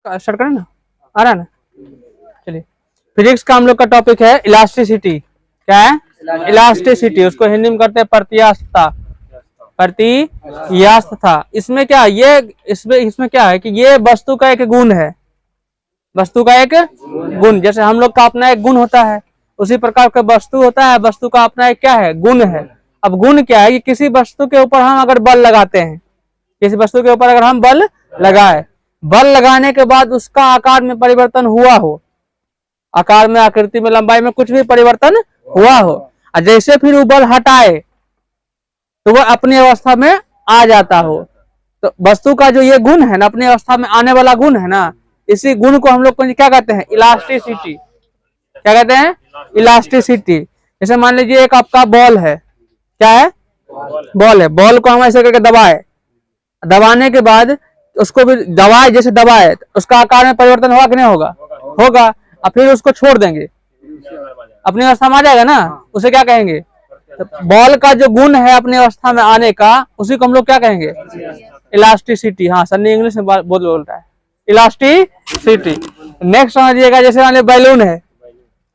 Start करें ना, आ रहा है ना। चलिए, फिजिक्स का हम लोग का टॉपिक है इलास्टिसिटी। क्या है? इलास्टिसिटी। उसको हिंदी में करते हैं प्रत्यास्थता। प्रत्यास्थता। इसमें क्या ये इसमें क्या है कि ये वस्तु का एक गुण है। वस्तु का एक गुण, जैसे हम लोग का अपना एक गुण होता है, उसी प्रकार का वस्तु होता है, वस्तु का अपना एक क्या है? गुण है। अब गुण क्या है कि किसी वस्तु के ऊपर हम अगर बल लगाते हैं, किसी वस्तु के ऊपर अगर हम बल लगाए, बल लगाने के बाद उसका आकार में परिवर्तन हुआ हो, आकार में, आकृति में, लंबाई में कुछ भी परिवर्तन हुआ हो, और जैसे फिर वो बल हटाए तो वह अपनी अवस्था में आ जाता हो, तो वस्तु का जो ये गुण है ना, अपनी अवस्था में आने वाला गुण है ना, इसी गुण को हम लोग को क्या कहते हैं? इलास्टिसिटी। क्या कहते हैं? इलास्टिसिटी। जैसे मान लीजिए एक आपका बॉल है। क्या है? बॉल है। बॉल को हम ऐसे करके दबाए, दबाने के बाद उसको भी दबाए, जैसे दबाए उसका आकार में परिवर्तन होगा कि नहीं होगा? होगा। और फिर उसको छोड़ देंगे, अपनी अवस्था में आ जाएगा ना, उसे क्या कहेंगे? तो बॉल का जो गुण है अपनी अवस्था में आने का, उसी को हम लोग क्या कहेंगे? इलास्टिसिटी। हाँ, सन्नी इंग्लिश में बहुत बोल रहा है, इलास्टिसिटी। नेक्स्ट समझिएगा, जैसे मान लीजिए बैलून है।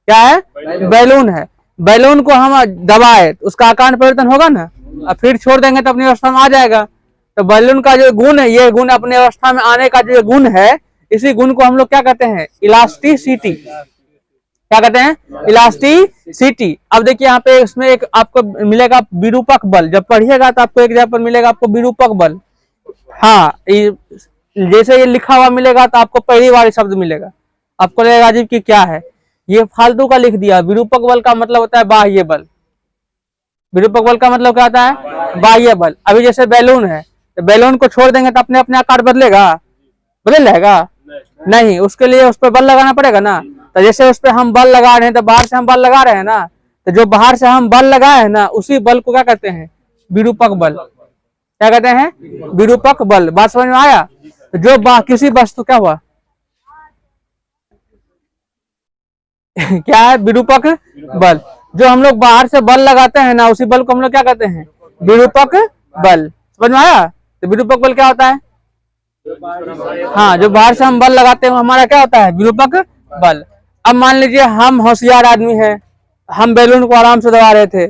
क्या है? बैलून है। बैलून को हम दबाए, उसका आकार में परिवर्तन होगा ना, और फिर छोड़ देंगे तो अपनी अवस्था में आ जाएगा। तो बैलून का जो गुण है, ये गुण अपनी अवस्था में आने का जो गुण है, इसी गुण को हम लोग क्या कहते हैं? इलास्टिसिटी। क्या कहते हैं? इलास्टिसिटी। अब देखिए यहाँ पे इसमें एक आपको मिलेगा विरूपक बल। जब पढ़िएगा तो आपको एग्जाम्पल मिलेगा, आपको विरूपक बल। हाँ, जैसे ये लिखा हुआ मिलेगा तो आपको पहली बार शब्द मिलेगा, आपको लगेगा अजीब कि क्या है ये, फालतू का लिख दिया। विरूपक बल का मतलब होता है बाह्य बल। विरूपक बल का मतलब क्या होता है? बाह्य बल। अभी जैसे बैलून है, तो बैलून को छोड़ देंगे तो अपने अपने आकार बदलेगा? बदल जाएगा? नहीं, उसके लिए उस पर बल लगाना पड़ेगा ना। तो जैसे उस पर हम बल लगा रहे हैं, तो बाहर से हम बल लगा रहे हैं ना, तो जो बाहर से हम बल लगाए हैं ना, उसी बल को क्या कहते हैं? विरूपक बल। क्या कहते हैं? विरूपक बल। बात समझ में आया? तो जो किसी वस्तु, क्या हुआ? क्या है? विरूपक बल। जो हम लोग बाहर से बल लगाते हैं ना, उसी बल को हम लोग क्या कहते हैं? विरूपक बल। समझ में आया? तो विरूपक बल क्या होता है? हाँ, जो बाहर से हम बल लगाते हैं हमारा क्या होता है? विरूपक बल। अब मान लीजिए हम होशियार आदमी हैं, हम बैलून को आराम से दबा रहे थे।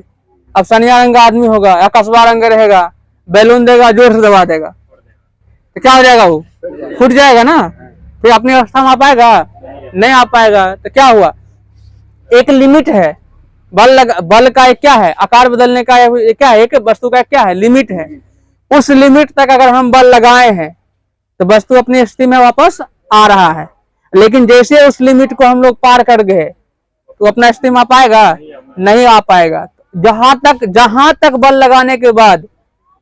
अब सनिया रंग का आदमी होगा या कस्बा रंग रहेगा, बैलून देगा, जोर से दबा देगा, तो क्या हो जाएगा? वो फूट जाएगा ना। फिर अपनी अवस्था में आ पाएगा? नहीं आ पाएगा। तो क्या हुआ? एक लिमिट है। बल का एक क्या है? आकार बदलने का क्या है? एक वस्तु का क्या है? लिमिट है। उस लिमिट तक अगर हम बल लगाए हैं तो वस्तु अपनी स्थिति में वापस आ रहा है। लेकिन जैसे उस लिमिट को हम लोग पार कर गए तो अपना स्थिति में आ पाएगा? नहीं आ पाएगा। जहां तक बल लगाने के बाद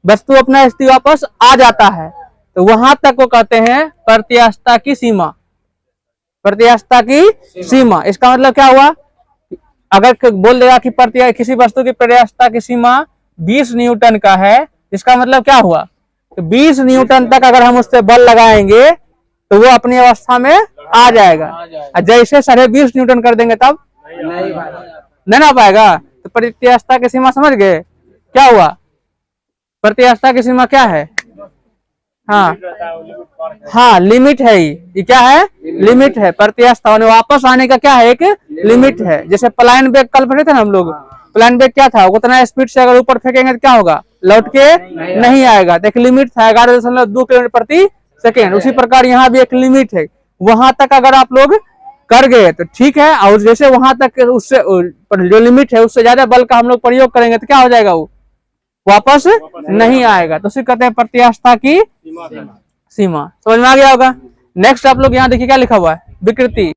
वस्तु अपना स्थिति वापस आ जाता है, तो वहां तक को कहते हैं प्रत्यास्थता की सीमा। प्रत्यास्थता की सीमा। इसका मतलब क्या हुआ? अगर बोल देगा कि किसी वस्तु की प्रत्यास्थता की सीमा 20 न्यूटन का है, इसका मतलब क्या हुआ? तो 20 न्यूटन तक अगर हम उससे बल लगाएंगे तो वो अपनी अवस्था में आ जाएगा। जैसे 20.5 न्यूटन कर देंगे तब नहीं ना पाएगा। तो प्रत्यास्थता की सीमा समझ गए? क्या हुआ? प्रत्यास्थता की सीमा क्या है? हाँ हाँ, लिमिट है। ये क्या है? लिमिट है। प्रत्यास्थता वापस आने का क्या है? एक लिमिट है। जैसे प्लान बैग कल पढ़े थे ना हम लोग, प्लान बैग क्या था? उतना स्पीड से अगर ऊपर फेंकेंगे तो क्या होगा? लौट के नहीं आएगा। तो एक लिमिट था 11.2 किलोमीटर प्रति सेकेंड। उसी प्रकार यहाँ भी एक लिमिट है, वहां तक अगर आप लोग कर गए तो ठीक है, और जैसे वहां तक उससे जो लिमिट है उससे ज्यादा बल का हम लोग प्रयोग करेंगे तो क्या हो जाएगा? वो वापस नहीं आएगा। तो उसे कहते हैं प्रत्यास्थता की सीमा। समझ में आ गया होगा? नेक्स्ट आप लोग यहाँ देखिए क्या लिखा हुआ है? विकृति।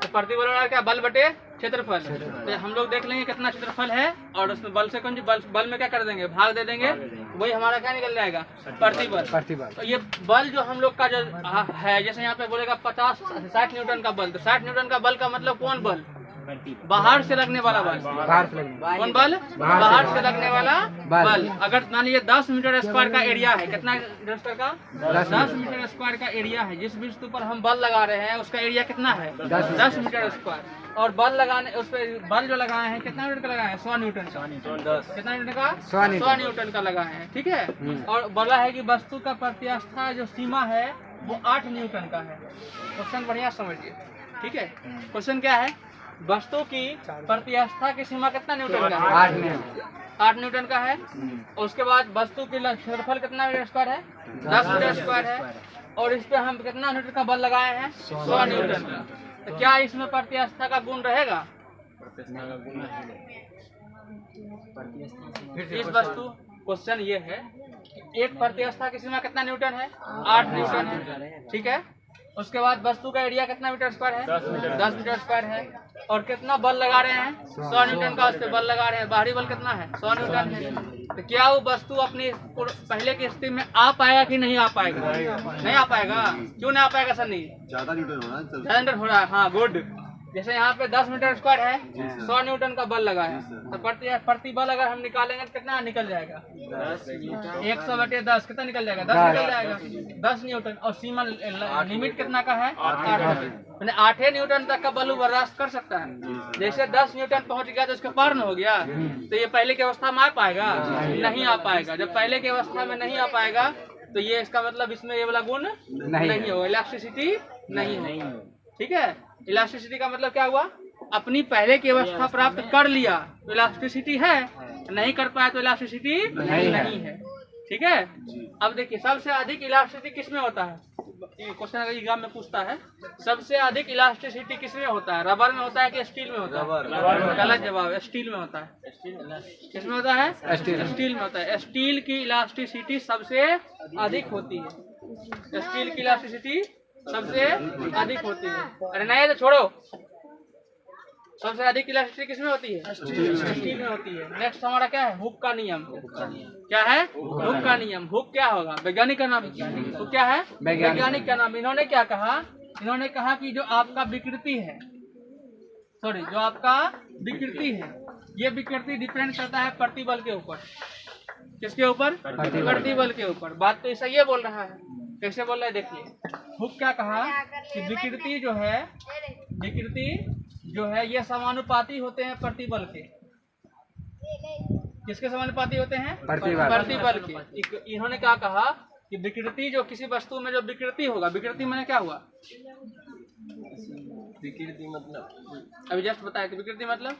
तो प्रतिबल क्या? बल बटे क्षेत्रफल। तो हम लोग देख लेंगे कितना क्षेत्रफल है, और उसमें बल से कौन बल में क्या कर देंगे? भाग दे देंगे, वही हमारा क्या निकल जाएगा? प्रतिबल। तो ये बल जो हम लोग का जो है, जैसे यहाँ पे बोलेगा 50-60 न्यूटन का बल, तो 60 न्यूटन का बल का मतलब कौन बल? बाहर से लगने वाला बल, कौन बल? बाहर से लगने वाला बल। अगर मान लीजिए 10 मीटर स्क्वायर का एरिया है, कितना मीटर स्क्वायर का? 10 मीटर स्क्वायर का एरिया है। जिस वस्तु पर हम बल लगा रहे हैं उसका एरिया कितना है? 10 मीटर स्क्वायर। और बल लगाने, उस पर बल जो लगाए हैं कितना न्यूटन का लगाए हैं? 100 न्यूटन का। कितना न्यूटन का? 100 न्यूटन का लगाए हैं, ठीक है। और बोला है कि वस्तु का प्रत्यास्था जो सीमा है वो 8 न्यूटन का है। क्वेश्चन बढ़िया समझिए, ठीक है। क्वेश्चन क्या है? वस्तु की प्रत्यास्था की सीमा कितना न्यूटन का है? 8 न्यूटन का है। उसके बाद वस्तु की क्षेत्रफल कितना मीटर स्क्वायर है? 10 मीटर स्क्वायर है। और इस पे हम कितना न्यूटन का बल लगाए हैं? 100 न्यूटन का। तो क्या इसमें प्रत्यास्था का गुण रहेगा? इस वस्तु क्वेश्चन ये है कि एक प्रत्यास्था की सीमा कितना न्यूटन है? 8 न्यूटन है, ठीक है। उसके बाद वस्तु का एरिया कितना मीटर स्क्वायर है? 10 मीटर स्क्वायर है। और कितना बल लगा रहे हैं? 100 न्यूटन का उस पर बल लगा रहे हैं। बाहरी बल कितना है? 100 न्यूटन है। तो क्या वो वस्तु अपनी पहले की स्थिति में आ पाएगा कि नहीं आ पाएगा? नहीं आ पाएगा। क्यों नहीं आ पाएगा सनी? ज्यादा न्यूटन हो रहा है। हाँ, गुड। जैसे यहाँ पे 10 मीटर स्क्वायर है, 100 न्यूटन का बल लगा है, तो प्रति बल अगर हम निकालेंगे तो कितना निकल जाएगा? 100/10 कितना निकल जाएगा? 10 निकल जाएगा, 10 न्यूटन। और सीमा लिमिट कितना का है? 8 न्यूटन। 8 न्यूटन तक का बल बर्दाश्त कर सकता है। जैसे 10 न्यूटन पहुंच गया तो उसके पार न हो गया, तो ये पहले की अवस्था में आ पाएगा? नहीं आ पाएगा। जब पहले की अवस्था में नहीं आ पाएगा तो ये इसका मतलब इसमें ये वाला गुण नहीं होगा, इलास्टिसिटी नहीं होगा, ठीक है। इलास्टिसिटी का मतलब क्या हुआ? अपनी पहले की अवस्था प्राप्त कर लिया तो इलास्टिसिटी है, नहीं कर पाया तो इलास्टिसिटी नहीं है, ठीक है। अब देखिए सबसे अधिक इलास्टिसिटी किसमें होता है? क्वेश्चन अगर एग्जाम में पूछता है सबसे अधिक इलास्टिसिटी किसमें होता है? रबर में होता है कि स्टील में होता है? गलत जवाब, स्टील में होता है। किसमें होता है? स्टील में होता है। स्टील की इलास्टिसिटी सबसे अधिक होती है। स्टील की इलास्टिसिटी सबसे अधिक होती है। अरे नहीं तो छोड़ो, सबसे अधिक इलास्टिसिटी किसमें होती है? स्टील में होती है। नेक्स्ट हमारा क्या है? हुक का नियम। क्या है? हुक का नियम। हुक क्या होगा? वैज्ञानिक का नाम। हुक क्या है? वैज्ञानिक का नाम। इन्होंने क्या कहा? इन्होंने कहा कि जो आपका विकृति है, सॉरी, जो आपका विकृति है, ये विकृति डिपेंड करता है प्रतिबल के ऊपर। किसके ऊपर? प्रतिबल के ऊपर। बात तो ऐसा ये बोल रहा है। कैसे बोल रहा है देखिए। हुक क्या कहा कि विकृति जो है ये समानुपाती होते हैं प्रतिबल के। किसके समानुपाती होते हैं? प्रतिबल के। इन्होंने क्या कहा कि विकृति जो किसी वस्तु में जो विकृति होगा, विकृति मैंने क्या हुआ? विकृति मतलब अभी जस्ट बताया कि विकृति मतलब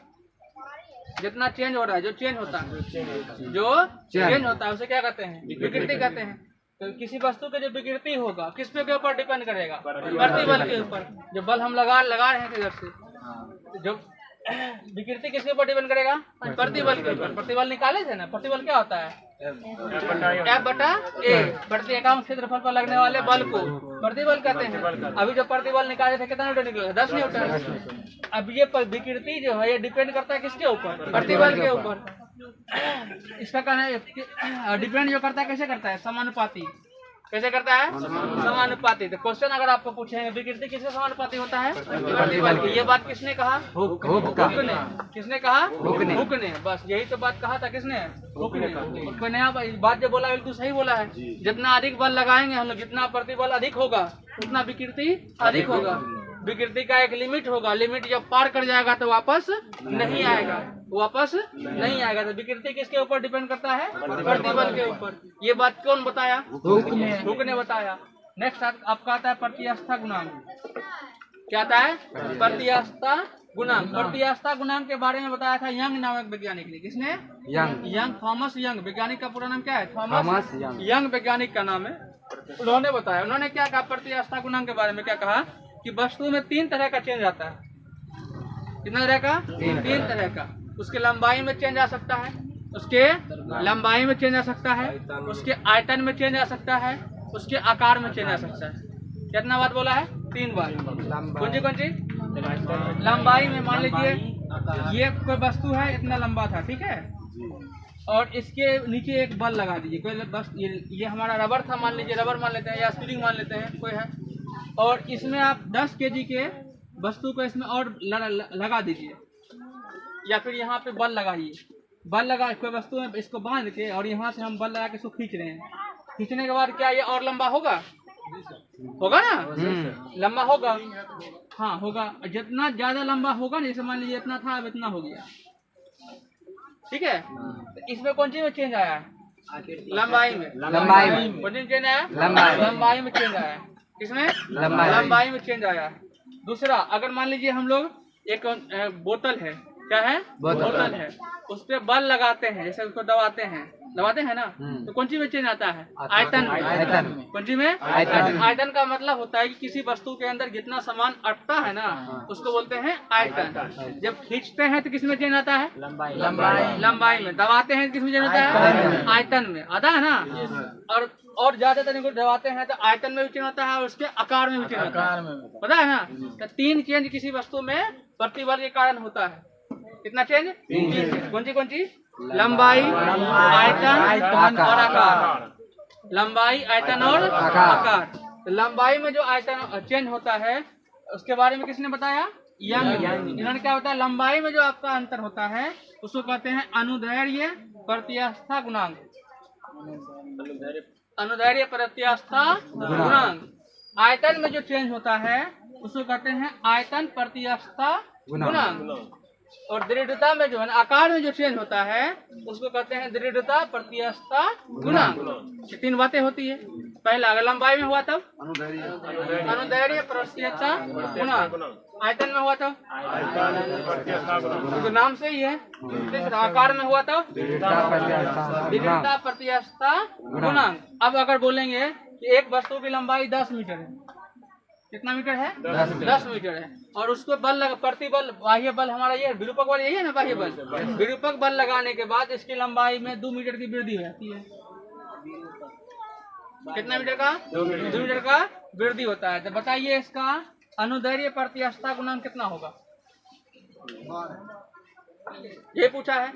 जितना चेंज हो रहा है, जो चेंज होता है उसे क्या कहते हैं? विकृति कहते हैं। तो किसी वस्तु के जो विकृति होगा किस पे के ऊपर डिपेंड करेगा? प्रतिबल के ऊपर। जो बल हम लगा रहे हैं इधर से, जो विकृति किसके ऊपर डिपेंड करेगा? प्रतिबल के ऊपर। प्रतिबल निकाले थे ना, प्रतिबल क्या होता है? F/A। प्रति एकांक क्षेत्रफल पर लगने वाले बल को प्रतिबल कहते हैं। अभी जो प्रतिबल निकाले थे कितना न्यूटन निकला? 10 न्यूटन। अब ये विकृति जो है ये डिपेंड करता है किसके ऊपर? प्रतिबल के ऊपर। इसका कहना है डिपेंड जो करता है कैसे करता है? समानुपाती। कैसे करता है? समानुपाती। तो क्वेश्चन अगर आपको पूछेंगे विकृति किससे समानुपाती होता है? प्रतिबल की। ये बात किसने कहा? हुक ने। किसने कहा? हुक ने। बस यही तो बात कहा था। किसने? हुक ने। कोई नया बात जो बोला बिल्कुल सही बोला है। जितना अधिक बल लगाएंगे हम लोग, जितना प्रतिबल अधिक होगा उतना विकृति अधिक होगा। विकृति का एक लिमिट होगा, लिमिट जब पार कर जाएगा तो वापस नहीं आएगा, वापस नहीं आएगा। तो विकृति किसके ऊपर डिपेंड करता है? प्रतिबल के ऊपर। ये बात कौन बताया? हुक ने बताया। नेक्स्ट आपका आता है प्रत्यास्था गुणांक। क्या आता है? प्रत्यास्था गुणांक। प्रत्यास्था गुणांक के बारे में बताया था यंग नामक वैज्ञानिक ने। किसने? यंग। Thomas young. वैज्ञानिक का पूरा नाम क्या है? थॉमस यंग वैज्ञानिक का नाम है। उन्होंने बताया, उन्होंने क्या कहा प्रत्यास्था गुणांक के बारे में? क्या कहा कि वस्तु में 3 तरह का चेंज आता है। कितना तरह का? 3 तरह का। उसके लंबाई में चेंज आ सकता है, उसके लंबाई में चेंज आ सकता है, उसके आयतन में चेंज आ सकता है, उसके आकार में चेंज आ सकता है। कितना बात बोला है? 3 बार। कौन सी? लंबाई में मान लीजिए ये कोई वस्तु है, इतना लंबा था, ठीक है, और इसके नीचे एक बल लगा दीजिए। कोई बस ये हमारा रबर था मान लीजिए, रबर मान लेते हैं, या स्प्रिंग मान लेते हैं, कोई है, और इसमें आप 10 kg के वस्तु को इसमें और लगा दीजिए, या फिर यहाँ पे बल लगाइए। बल लगा कोई वस्तु में इसको बांध के और यहाँ से हम बल लगा के इसको खींच रहे हैं। खींचने के बाद क्या ये और लंबा होगा? होगा ना, लंबा होगा। हाँ होगा। जितना ज्यादा लंबा होगा ना, जैसे मान लीजिए इतना था, अब इतना हो गया, ठीक है। तो इसमें कौन सी में चेंज आया है? लंबाई में। कौन सी चेंज आया? लंबाई में चेंज आया। किसमें? लंबाई में चेंज आया। दूसरा, अगर मान लीजिए हम लोग एक बोतल है, क्या है? बोतल है, उस पर बल लगाते हैं, जैसे उसको दबाते हैं ना, तो कौन सी में चेंज आता है? आयतन में। कौन सी में? आयतन का मतलब होता है कि किसी वस्तु के अंदर जितना सामान अटता है ना, उसको बोलते हैं आयतन। जब खींचते हैं तो किसमें चेंज आता है? लंबाई में। दबाते हैं किसमें चेंज आता है? आयतन में आता है ना। और ज्यादातर इनको दबाते हैं तो आयतन में भी चेंज आता है और उसके आकार में भी चेंज आता है, पता है ना। तो 3 चेंज किसी वस्तु में प्रतिबल के कारण होता है। कितना चेंज? 3 चेंज। कौन सी? लंबाई, आयतन और आकार। लंबाई, आयतन और आकार। तो लंबाई में जो आयतन चेंज होता है उसके बारे में किसने बताया? यंग। इन्होंने क्या होता है, लंबाई में जो आपका अंतर होता है उसको कहते हैं अनुदैर्ध्य प्रत्यास्था गुणांक। अनुदैर्ध्य प्रत्यास्था गुणांक। आयतन में जो चेंज होता है उसको कहते हैं आयतन प्रत्यास्था गुणांक। और दृढ़ता में जो है, आकार में जो चेंज होता है उसको कहते हैं दृढ़ता प्रत्यास्था गुणांक। ये 3 बातें होती है। पहला, अगर लंबाई में हुआ तब अनुदैर्ध्य प्रत्यास्था गुणांक, आयतन में हुआ तब तो नाम से ही है। तीसरा, आकार में हुआ तब दृढ़ता प्रत्यास्था गुणांक। अब अगर बोलेंगे कि एक वस्तु की लंबाई 10 मीटर है, कितना मीटर है? 10 मीटर है, और उसको बल लगा, प्रतिबल, बाह्य बल हमारा ये विरूपक बल यही है ना, बाह्य बल। विरूपक बल लगाने के बाद इसकी लंबाई में 2 मीटर की वृद्धि हो जाती है। कितना मीटर का? 2 मीटर का वृद्धि होता है। तो बताइए इसका अनुदैर्ध्य प्रत्यास्था गुणांक कितना होगा? ये पूछा है।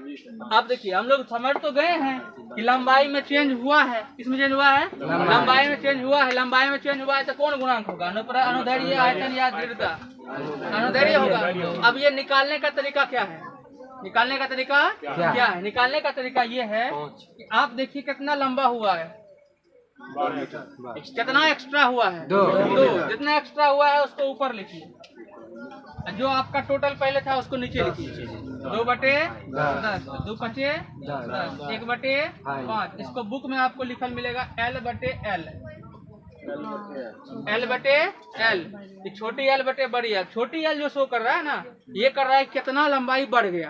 अब देखिए, हम लोग समझ तो गए हैं कि लंबाई में चेंज हुआ है। किसमें चेंज हुआ है? लंबाई में चेंज हुआ है। लंबाई में चेंज हुआ है तो कौन गुणांक होगा? अनुदैर्ध्य, आयतन या दृढ़ता? अनुदैर्ध्य होगा। अब ये निकालने का तरीका क्या है? निकालने का तरीका क्या है? निकालने का तरीका ये है कि आप देखिए कितना लंबा हुआ है, कितना एक्स्ट्रा हुआ है? 2। जितना एक्स्ट्रा हुआ है उसको ऊपर लिखिए, जो आपका टोटल पहले था उसको नीचे लिखिए। 2/10, 2×5, 1/5। इसको बुक में आपको लिखल मिलेगा L/L। L/L। छोटी L बटे बड़ी L। छोटी L जो शो कर रहा है ना, ये कर रहा है कितना लंबाई बढ़ गया,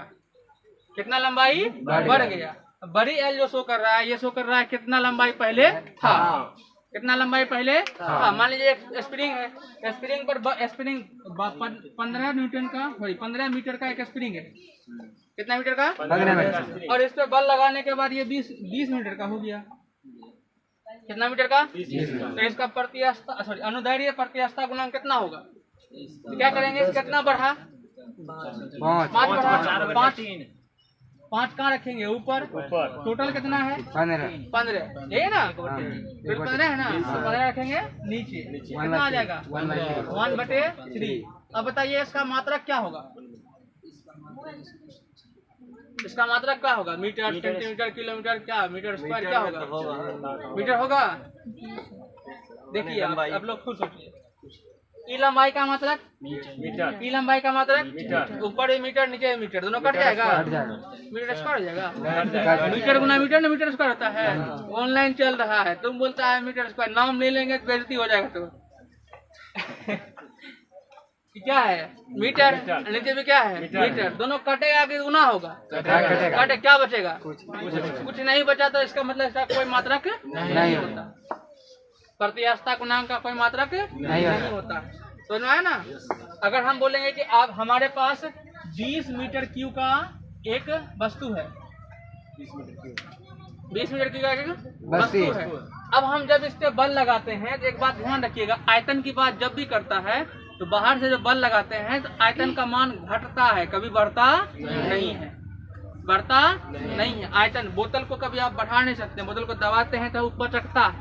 कितना लंबाई बढ़ गया। बड़ी L जो शो कर रहा है, ये शो कर रहा है कितना लंबाई पहले था, कितना लंबाई पहले था। मान लीजिए एक स्प्रिंग है, स्प्रिंग पर 15 न्यूटन का, 15 मीटर का एक स्प्रिंग है। कितना मीटर का? 15 मीटर। और इस पे बल लगाने के बाद ये 20 मीटर का हो गया। कितना मीटर का? 20। तो इसका प्रत्यास्था, सॉरी, अनुदैर्ध्य प्रत्यास्था गुणांक कितना होगा? तो क्या करेंगे, कितना बढ़ा? 5 बढ़ा। 5 कहाँ रखेंगे? ऊपर। टोटल कितना है? 15। यही ना, फिर 15 है ना, तो 15 रखेंगे नीचे। कितना आ जाएगा? 1/3। अब बताइए इसका मात्रक क्या होगा? इसका मात्रक क्या होगा? मीटर, सेंटीमीटर, किलोमीटर, क्या मीटर स्क्वायर क्या होगा? मीटर होगा। देखिए आप लोग खुद सोचिए, ई लंबाई का मात्रक मीटर, ई लंबाई का मात्रक ऊपर मीटर, नीचे मीटर, दोनों कट जाएगा, मीटर स्क्वायर हो जाएगा। मीटर गुना मीटर ना मीटर स्क्वायर होता है। ऑनलाइन चल रहा है, तुम बोलता है मीटर स्क्वायर, नाम ले लेंगे तो बेइज्जती हो जाएगा। तो क्या है? मीटर। नीचे भी क्या है? मीटर। दोनों कटेगा कि गुना होगा? कटे, क्या बचेगा? कुछ नहीं बचा, तो इसका मतलब इसका कोई मात्रक नहीं होता। प्रत्यास्था गुणांक का कोई मात्रक नहीं होता। समझ में आया ना? अगर हम बोलेंगे कि आप हमारे पास 20 मीटर क्यूब का एक वस्तु है, 20 मीटर क्यूब का एक वस्तु है। अब हम जब इस पे बल लगाते हैं तो एक बात ध्यान रखिएगा, आयतन की बात जब भी करता है तो बाहर से जब बल लगाते हैं तो आयतन का मान घटता है, कभी बढ़ता नहीं है, बढ़ता नहीं है। आयतन, बोतल को कभी आप बढ़ा नहीं सकते, बोतल को दबाते हैं तो ऊपर चढ़ता है,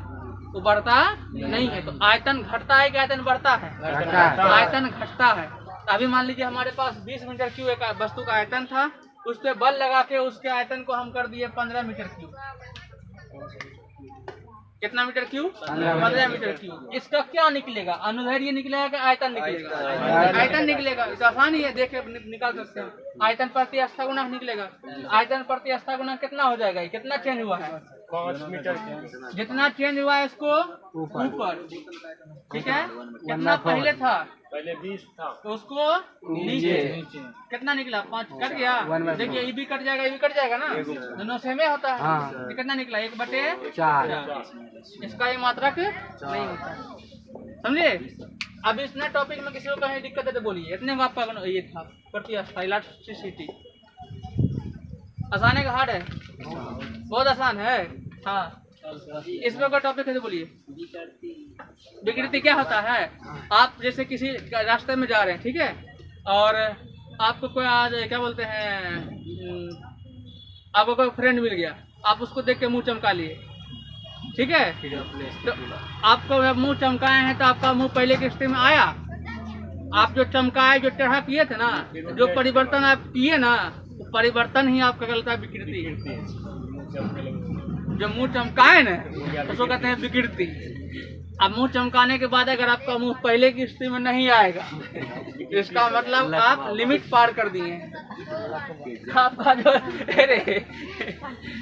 तो बढ़ता नहीं है। तो आयतन घटता है कि आयतन बढ़ता है? आयतन घटता है। अभी मान लीजिए हमारे पास 20 मीटर क्यूब एक वस्तु का आयतन था, उस पे बल लगा के उसके आयतन को हम कर दिए 15 मीटर क्यूब। कितना मीटर क्यूब? 15 metre cube. इसका क्या निकलेगा? अनुदैर्ध्य निकलेगा कि आयतन निकलेगा? आयतन निकलेगा। तो आसान ही है, देखे निकाल सकते हैं। आयतन प्रति आस्था गुणा निकलेगा। आयतन प्रति आस्था गुणा कितना हो जाएगा? कितना चेंज हुआ है? 5 मीटर। जितना चेंज हुआ है इसको ऊपर, ठीक है। कितना पहले था? पहले 20 था, तो उसको नीचे। कितना निकला? 5 कट गया। देखिए ये भी कट जाएगा, ये भी कट जाएगा ना, दोनों सेम होता है। ये कितना निकला? 1/4। इसका ये मात्रक नहीं होता, समझे। अब इस नए टॉपिक में किसी को कहीं दिक्कत है तो बोलिए। इतने को आपका ये था प्रति आस्था इलास्टिसिटी। आसान है कि हार्ड है? बहुत आसान है। हाँ, इसमें कोई टॉपिक है तो बोलिए। विकृति क्या होता है? आप जैसे किसी रास्ते में जा रहे हैं, ठीक है, और आपको कोई आज क्या बोलते हैं, आपको कोई फ्रेंड मिल गया, आप उसको देख के मुंह चमका लिए, ठीक है। तो आपको जब मुंह चमकाए हैं तो आपका मुंह पहले की स्थिति में आया। आप जो चमकाए, जो टेढ़ा किए थे ना, जो परिवर्तन आप किए ना, परिवर्तन ही आपका कहलाता है विकृति। जो मुंह चमकाए ना उसको कहते हैं विकृति। अब मुंह चमकाने के बाद अगर आपका मुंह पहले की स्थिति में नहीं आएगा, इसका मतलब आप लिमिट पार कर दिए हैं। आपका जो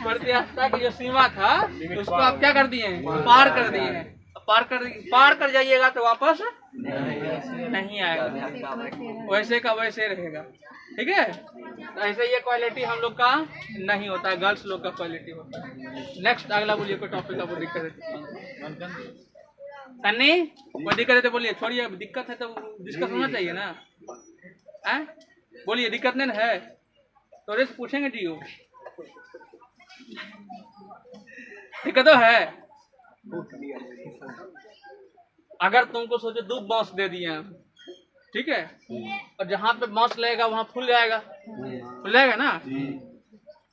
प्रति आस्था की जो सीमा था उसको आप क्या कर दिए हैं? पार कर दिए हैं। पार कर जाइएगा तो वापस नहीं आएगा, वैसे का वैसे रहेगा, ठीक है। तो ऐसे ये क्वालिटी हम लोग का नहीं होता है, गर्ल्स लोग का क्वालिटी होता है। नेक्स्ट अगला बोलिए, कोई टॉपिक आपको दिक्कत है? सन्नी कोई दिक्कत है तो बोलिए, छोड़िए। अब दिक्कत है तो डिस्कस होना चाहिए ना, हैं? बोलिए, दिक्कत नहीं है तो से पूछेंगे जी। दिक्कत तो है। अगर तुमको सोचो 2 बांस दे दिए हैं, ठीक है, और जहाँ पे बांस लगेगा वहाँ फूल जाएगा ना।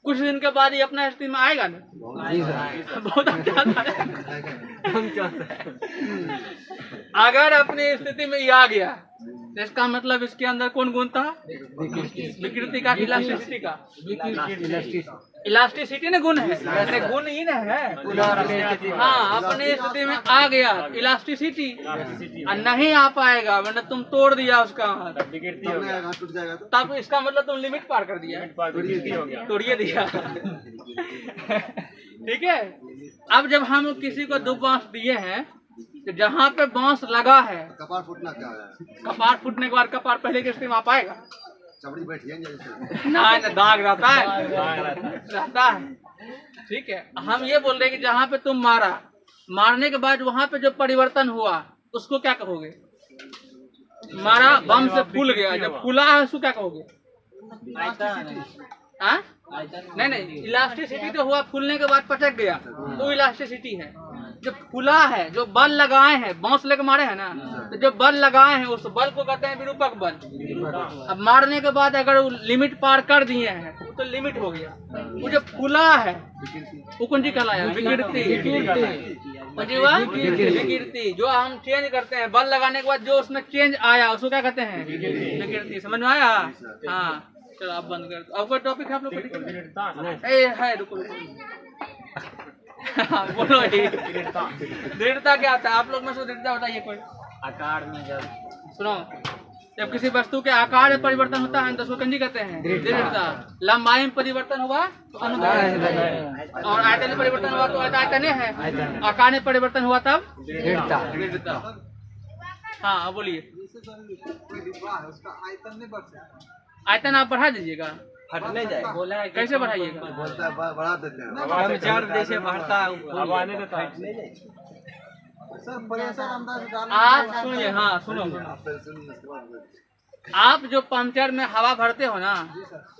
कुछ दिन के बाद ये अपना स्थिति में आएगा ना, बहुत अच्छा। अगर अपनी स्थिति में ये आ गया तो इसका मतलब इसके अंदर कौन गुण था? विकृति का, इलास्टिसिटी का। इलास्टिसिटी ने गुण है, ऐसे गुण ही ना है। हाँ, अपनी स्थिति में आ गया इलास्टिसिटी, और नहीं आ पाएगा वरना तुम तोड़ दिया उसका हाथ, तब इसका मतलब तुम लिमिट पार कर दिया, तोड़िए दिया। ठीक है। अब जब हम किसी को 2 बांस दिए हैं तो जहाँ पे बांस लगा है, कपार फूटना क्या है? कपार फूटने के बाद कपार पहले की स्थिति में आ पाएगा? चमड़ी बैठी ना, दाग रहता है। ठीक है। हम ये बोल रहे हैं कि जहाँ पे तुम मारने के बाद वहाँ पे जो परिवर्तन हुआ उसको क्या कहोगे? मारा, बम से फूल गया, जब फूला है उसको क्या कहोगे? नहीं, इलास्टिसिटी तो हुआ, फूलने के बाद पटक गया तो इलास्टिसिटी है। जो फूला है, जो बल लगाए हैं, बांस लेके मारे हैं ना, तो जो बल लगाए हैं उस बल को कहते हैं विरूपक बल। अब मारने के बाद अगर वो लिमिट पार कर दिए हैं तो लिमिट हो गया। वो जो फूला है वो कौन सी कहलाया? विकृति। विकृति जो हम चेंज करते हैं, बल लगाने के बाद जो उसमें चेंज आया उसको क्या कहते हैं? विकृति। समझ में आया? हाँ, चलो आप बंद कर दो। अब कोई टॉपिक है आप लोग है? रुको बोलो। दृढ़ता क्या होता है? आप लोग में से दृढ़ता बताइए कोई। आकार में सुनो, जब किसी वस्तु के आकार में परिवर्तन होता है तो उसको कंजी कहते हैं दृढ़ता। लंबाई में परिवर्तन हुआ तो अनुदैर्ध्य, और आयतन में परिवर्तन हुआ तो आयतन है, आकार में परिवर्तन हुआ तब दृढ़ता। हाँ बोलिए। आयतन आप बढ़ा दीजिएगा, फटने जाए, बोला है कैसे बढ़ाइएगा? बढ़ा देते हैं। जैसे बढ़ता है आप सुनिए। हाँ सुनो, आप जो पंचर में हवा भरते हो ना,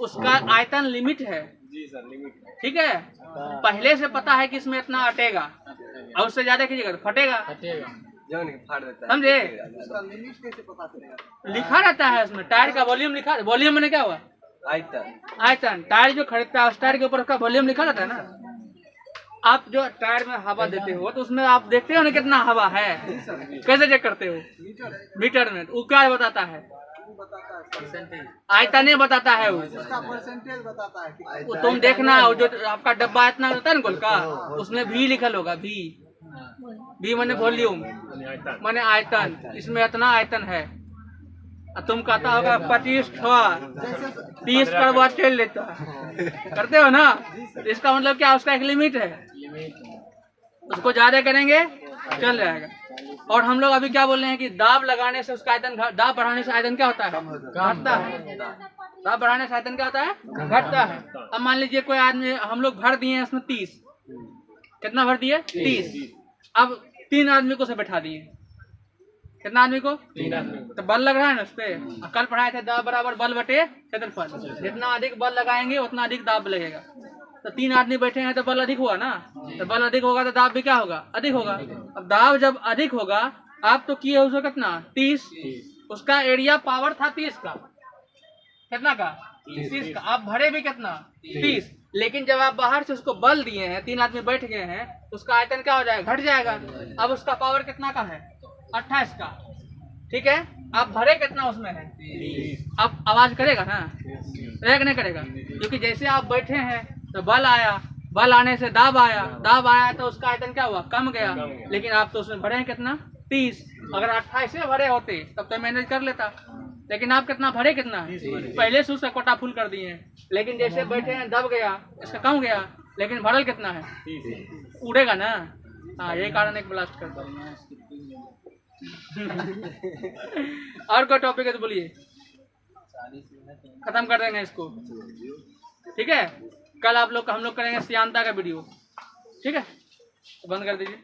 उसका आयतन लिमिट है। जी सर, लिमिट। ठीक है, पहले से पता है कि इसमें इतना अटेगा, और उससे ज्यादा कीजिएगा तो फटेगा, समझे? लिखा रहता है उसमें, टायर का वॉल्यूम लिखा। वॉल्यूम में क्या हुआ? आयतन। टायर जो खरीदता है उस टायर के ऊपर उसका वॉल्यूम लिखा रहता है ना। आप जो टायर में हवा देते हो तो उसमें आप देखते हो ना कितना हवा है, कैसे चेक करते हो? मीटर में। वो क्या बताता है? आयतन नहीं बताता है वो। परसेंटेज बताता है कि वो तुम देखना, वो जो आपका डब्बा इतना होता है ना गोल का, उसमें भी लिखल होगा, भी माने वॉल्यूम, माने आयतन, इसमें इतना आयतन है। और तुम कहता होगा 25 30 कड़वा तेल लेता है, करते हो ना, तो इसका मतलब क्या, उसका एक लिमिट है, उसको ज्यादा करेंगे चल जाएगा। और हम लोग अभी क्या बोल रहे हैं कि दाब लगाने से उसका आयतन, दाब बढ़ाने से आयतन क्या होता है, घटता है। दाब बढ़ाने से आयतन क्या होता है, घटता है। अब मान लीजिए कोई आदमी, हम लोग भर दिए हैं इसमें 30, कितना भर दिए 30, अब 3 आदमी को से बैठा दिए, कितना आदमी को, 3 आदमी, तो बल लग रहा है ना उस पे। कल पढ़ाए थे दाब बराबर बल बटे क्षेत्रफल, जितना अधिक बल लगाएंगे उतना अधिक दाब लगेगा। तो 3 आदमी बैठे हैं तो बल अधिक हुआ ना, तो बल अधिक होगा तो दाब भी क्या होगा, अधिक होगा। अब दाब जब अधिक होगा, आप तो किए उसको कितना 30, उसका एरिया पावर था 30 का, कितना का 30 का, आप भरे भी कितना 30, लेकिन जब आप बाहर से उसको बल दिए हैं, 3 आदमी बैठ गए हैं, उसका आयतन क्या हो जाएगा, घट जाएगा। अब उसका पावर कितना का है 28 का, ठीक है। आप भरे कितना उसमें है, अब आवाज करेगा ना, रहेगा नहीं करेगा, क्योंकि जैसे आप बैठे हैं तो बल आया, बल आने से दाब आया, दाब आया तो उसका आयतन क्या हुआ, कम गया। लेकिन आप तो उसमें भरे हैं कितना 30, अगर 28 से भरे होते तब तो मैनेज कर लेता, लेकिन आप कितना भरे, कितना पहले से उसका कोटा फुल कर दिए हैं, लेकिन जैसे बैठे हैं दब गया, इसका कम गया, लेकिन भरल कितना है, उड़ेगा ना। हाँ, ये कारण एक ब्लास्ट करता है। और कोई टॉपिक है तो बोलिए, खत्म कर देंगे इसको, ठीक है। कल हम लोग करेंगे सियांता का वीडियो, ठीक है, तो बंद कर दीजिए।